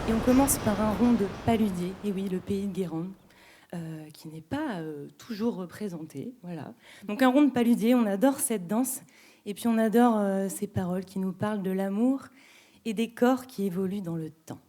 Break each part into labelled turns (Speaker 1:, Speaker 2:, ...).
Speaker 1: Et on commence par un rond de paludier, et oui, le pays de Guérande, qui n'est pas toujours représenté. Voilà. Donc un rond de paludier, on adore cette danse, et puis on adore ces paroles qui nous parlent de l'amour et des corps qui évoluent dans le temps.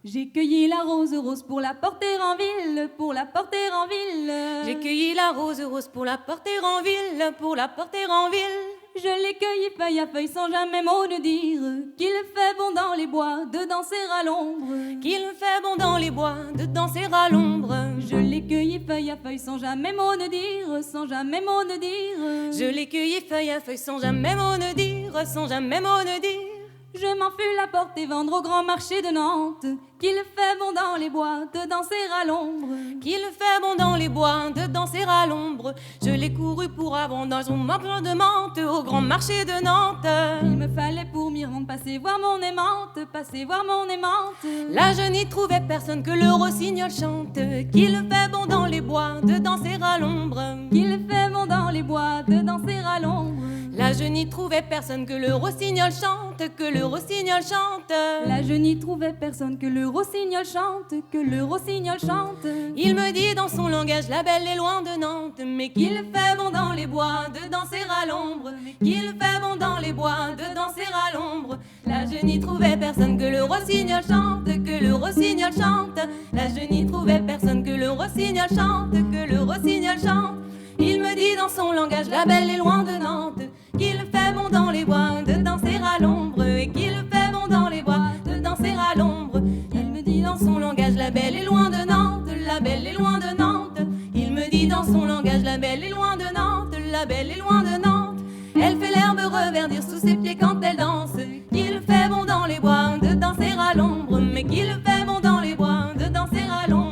Speaker 2: J'ai cueilli la rose rose pour la porter en ville, pour la porter en ville.
Speaker 3: J'ai cueilli la rose rose pour la porter en ville, pour la porter en ville.
Speaker 2: Je l'ai cueillie feuille à feuille sans jamais mot ne dire qu'il fait bon dans les bois de danser à l'ombre.
Speaker 3: Qu'il fait bon dans les bois de danser à l'ombre.
Speaker 2: Je l'ai cueillie feuille à feuille sans jamais mot ne dire, sans jamais mot ne dire.
Speaker 3: Je l'ai cueillie feuille à feuille sans jamais mot ne dire, sans jamais mot ne dire.
Speaker 2: Je m'en fus la porter vendre au grand marché de Nantes. Qu'il fait bon dans les bois de danser à l'ombre.
Speaker 3: Qu'il fait bon dans les bois de danser à l'ombre. Je l'ai couru pour avant dans son manteau de menthe au grand marché de Nantes.
Speaker 2: Il me fallait pour m'y rendre passer voir mon aimante, passer voir mon aimante.
Speaker 3: Là je n'y trouvais personne que le rossignol chante. Qu'il fait bon dans les bois de danser à l'ombre.
Speaker 2: Qu'il fait bon dans les bois de danser à l'ombre.
Speaker 3: Là je n'y trouvais personne que le rossignol chante, que le rossignol chante.
Speaker 2: Là je n'y trouvais personne que le rossignol chante, que le rossignol chante.
Speaker 3: Il me dit dans son langage la belle est loin de Nantes, mais qu'il fait bon dans les bois de danser à l'ombre. Qu'il fait bon dans les bois de danser à l'ombre. Là je n'y trouvais personne que le rossignol chante, que le rossignol chante. Là je n'y trouvais personne que le rossignol chante, que le rossignol chante. Il me dit dans son langage la belle est loin de Nantes, qu'il fait bon dans les bois de danser à l'ombre, et qu'il fait bon dans les bois de danser à l'ombre. Il me dit dans son langage la belle est loin de Nantes, la belle est loin de Nantes. Il me dit dans son langage la belle est loin de Nantes, la belle est loin de Nantes. Elle fait l'herbe reverdir sous ses pieds quand elle danse, qu'il fait bon dans les bois de danser à l'ombre, mais qu'il fait bon dans les bois de danser à l'ombre.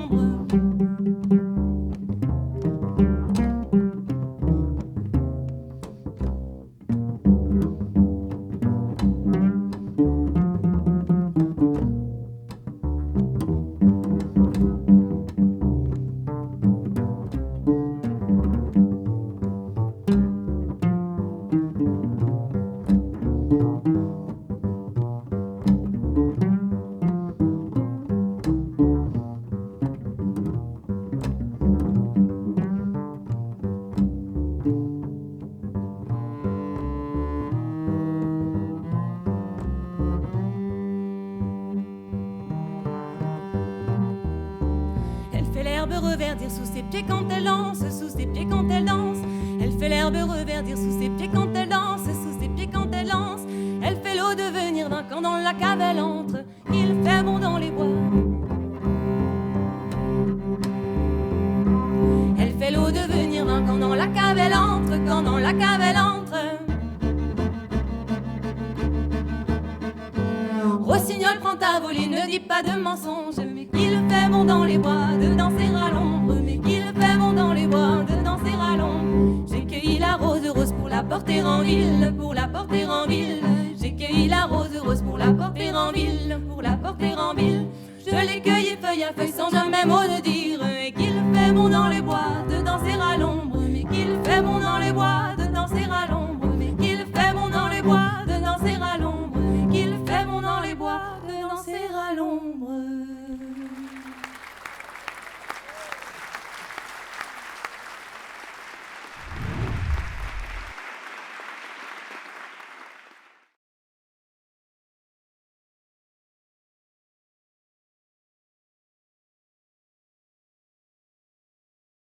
Speaker 3: Reverdir sous ses pieds quand elle danse, sous ses pieds quand elle danse. Elle fait l'herbe reverdir sous ses pieds quand elle danse, sous ses pieds quand elle danse. Elle fait l'eau devenir vin quand dans la cave elle entre. Il fait bon dans les bois. Elle fait l'eau devenir vin quand dans la cave elle entre, quand dans la cave elle entre. Rossignol, prends ta volée, ne dis pas de mensonge, mais qu'il fait bon dans les bois de danser à l'ombre, mais qu'il fait bon dans les bois de danser à l'ombre. J'ai cueilli la rose rose pour la porter en ville, pour la porter en ville. J'ai cueilli la rose rose pour la porter en ville, pour la porter en ville. Je l'ai cueillie feuille à feuille sans jamais mot de dire, et qu'il fait bon dans les bois